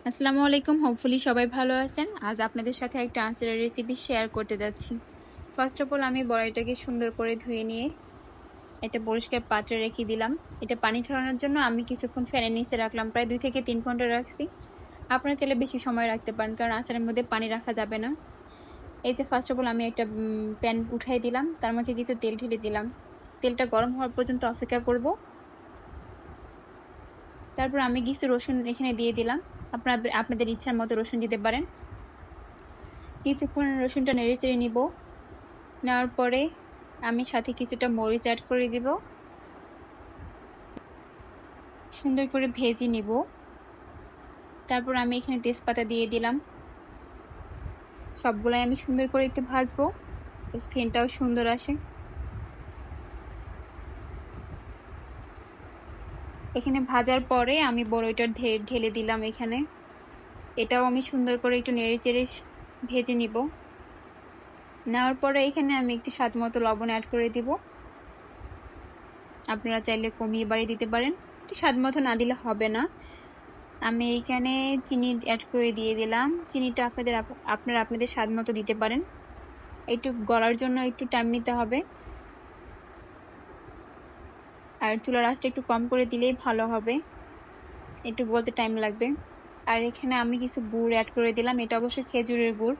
আসসালামু আলাইকুম। হোপফুলি সবাই ভালো আছেন। আজ আপনাদের সাথে একটা আচারের রেসিপি শেয়ার করতে যাচ্ছি। ফার্স্ট অফ অল আমি বড়াইটাকে সুন্দর করে ধুয়ে নিয়ে একটা পরিষ্কার পাত্রে রেখে দিলাম। এটা পানি ছড়ানোর জন্য আমি কিছুক্ষণ ফ্যানের নিচে রাখলাম, প্রায় 2 থেকে 3 ঘন্টা রাখছি। আপনারা চাইলে বেশি সময় রাখতে পারেন, কারণ আচারের মধ্যে পানি রাখা যাবে না। এই যে ফার্স্ট অফ অল আমি একটা প্যান উঠাই দিলাম, তার মধ্যে কিছু তেল ঢেলে দিলাম। তেলটা গরম হওয়ার পর্যন্ত অপেক্ষা করব। তারপর আমি কিছু রসুন এখানে দিয়ে দিলাম। আপনাদের ইচ্ছার মতো রসুন দিতে পারেন। কিছুক্ষণ রসুনটা নেড়ে চেড়ে নিব। নেওয়ার পরে আমি সাথে কিছুটা মরিচ অ্যাড করে দিব, সুন্দর করে ভেজে নিব। তারপর আমি এখানে তেজপাতা দিয়ে দিলাম। সবগুলাই আমি সুন্দর করে একটু ভাজবো, সেন্টটাও সুন্দর আসে। এখানে ভাজার পরে আমি বড়ইটা ঢেলে দিলাম এখানে। এটাও আমি সুন্দর করে একটু নেড়ে চেড়ে ভেজে নিব। নেওয়ার পরে এখানে আমি একটু স্বাদ মতো লবণ অ্যাড করে দিব। আপনারা চাইলে কমিয়ে বাড়িয়ে দিতে পারেন, একটু স্বাদ মতো না দিলে হবে না। আমি এইখানে চিনি অ্যাড করে দিয়ে দিলাম। চিনিটা আপনারা আপনাদের স্বাদ মতো দিতে পারেন। একটু গলার জন্য একটু টাইম নিতে হবে, আর চুলার আঁচটা একটু কম করে দিলেই ভালো হবে, একটু বলতে টাইম লাগবে। আর এখানে আমি কিছু গুড় অ্যাড করে দিলাম। এটা অবশ্য খেজুরের গুড়,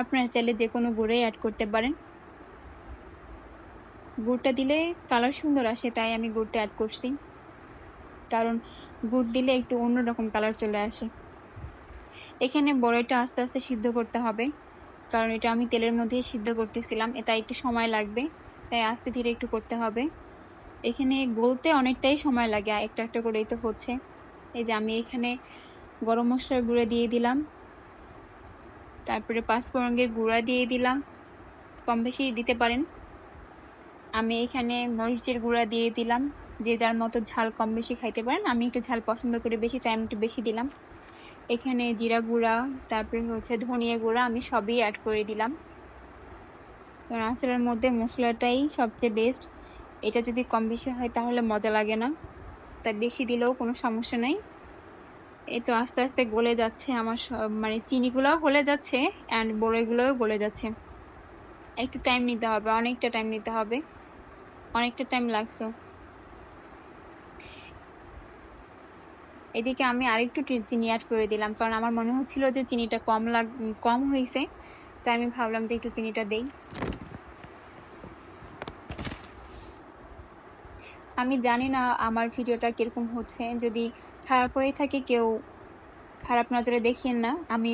আপনারা চাইলে যে কোনো গুড়েই অ্যাড করতে পারেন। গুড়টা দিলে কালার সুন্দর আসে, তাই আমি গুড়টা অ্যাড করছি, কারণ গুড় দিলে একটু অন্যরকম কালার চলে আসে। এখানে বড়ইটা আস্তে আস্তে সিদ্ধ করতে হবে, কারণ এটা আমি তেলের মধ্যে সিদ্ধ করতেছিলাম, তাই একটু সময় লাগবে, তাই আস্তে ধীরে একটু করতে হবে। এখানে গলতে অনেকটাই সময় লাগে, একটা একটা করেই তো হচ্ছে। এই যে আমি এখানে গরম মশলার গুঁড়া দিয়ে দিলাম, তারপরে পাঁচফোড়নের গুঁড়া দিয়ে দিলাম, কম বেশি দিতে পারেন। আমি এখানে মরিচের গুঁড়া দিয়ে দিলাম, যে যার মতো ঝাল কম বেশি খাইতে পারেন। আমি একটু ঝাল পছন্দ করি বেশি, তাই আমি একটু বেশি দিলাম। এখানে জিরা গুঁড়া, তারপরে হচ্ছে ধনিয়া গুঁড়া, আমি সবই অ্যাড করে দিলাম, কারণ আচারের মধ্যে মশলাটাই সবচেয়ে বেস্ট। এটা যদি কম বেশি হয় তাহলে মজা লাগে না, তাই বেশি দিলেও কোনো সমস্যা নেই। এই তো আস্তে আস্তে গলে যাচ্ছে আমার মানে চিনিগুলোও গলে যাচ্ছে অ্যান্ড বড়ইগুলোও গলে যাচ্ছে। একটু টাইম নিতে হবে, অনেকটা টাইম নিতে হবে, অনেকটা টাইম লাগছে। এদিকে আমি আরেকটু চিনি অ্যাড করে দিলাম, কারণ আমার মনে হচ্ছিল যে চিনিটা কম হয়েছে, তাই আমি ভাবলাম যে একটু চিনিটা দেই। আমি জানি না আমার ভিডিওটা কিরকম হচ্ছে, যদি খারাপ হয়ে থাকে কেউ খারাপ নজরে দেখিয়েন না। আমি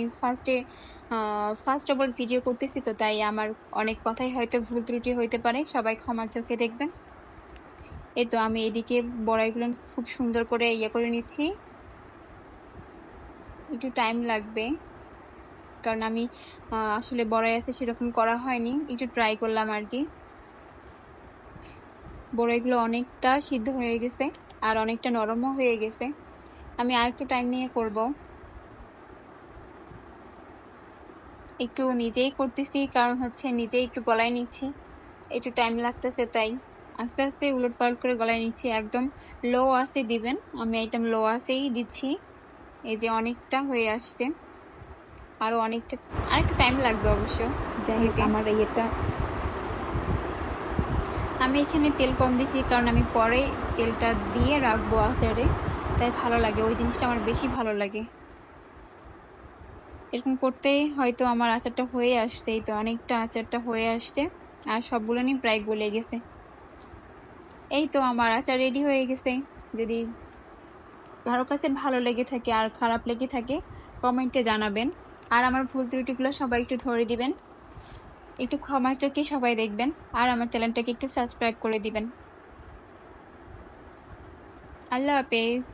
ফার্স্ট অফ অল ভিডিও করতেছি তো, তাই আমার অনেক কথাই হয়তো ভুল ত্রুটি হইতে পারে, সবাই ক্ষমার চোখে দেখবেন। এই তো আমি এদিকে বড়াইগুলো খুব সুন্দর করে করে নিচ্ছি। একটু টাইম লাগবে, কারণ আমি আসলে বড়াই আছে সেরকম করা হয়নি, একটু ট্রাই করলাম আর কি। বড়াইগুলো অনেকটা সিদ্ধ হয়ে গেছে আর অনেকটা নরমও হয়ে গেছে। আমি আরেকটু টাইম নিয়ে করব, একটু নিজেই করতেছি, কারণ হচ্ছে নিজেই একটু গলায় নিচ্ছি, একটু টাইম লাগতেছে, তাই আস্তে আস্তে উলট পালট করে গলায় নিচ্ছি। একদম লো আঁচে দিবেন, আমি একদম লো আঁচেই দিচ্ছি। এই যে অনেকটা হয়ে আসছে, আরো আরেকটু টাইম লাগবে অবশ্য। যাই হোক, আমার আমি এখানে তেল কম দিছি, কারণ আমি পরে তেলটা দিয়ে রাখবো আচারে, তাই ভালো লাগে, ওই জিনিসটা আমার বেশি ভালো লাগে। এরকম করতে হয়তো আমার আচারটা হয়ে আসছে, তো অনেকটা আচারটা হয়ে আসছে, আর সবগুলো নিয়ে প্রায় গলে গেছে। এই তো আমার আচার রেডি হয়ে গেছে। যদি কারো কাছে ভালো লেগে থাকে আর খারাপ লেগে থাকে কমেন্টে জানাবেন, আর আমার ভুল ত্রুটিগুলো সবাই একটু ধরে দিবেন, একটু ক্ষমার চোখে সবাই দেখবেন, আর আমার চ্যানেলটাকে একটু সাবস্ক্রাইব করে দিবেন। আল্লাহ হাফেজ।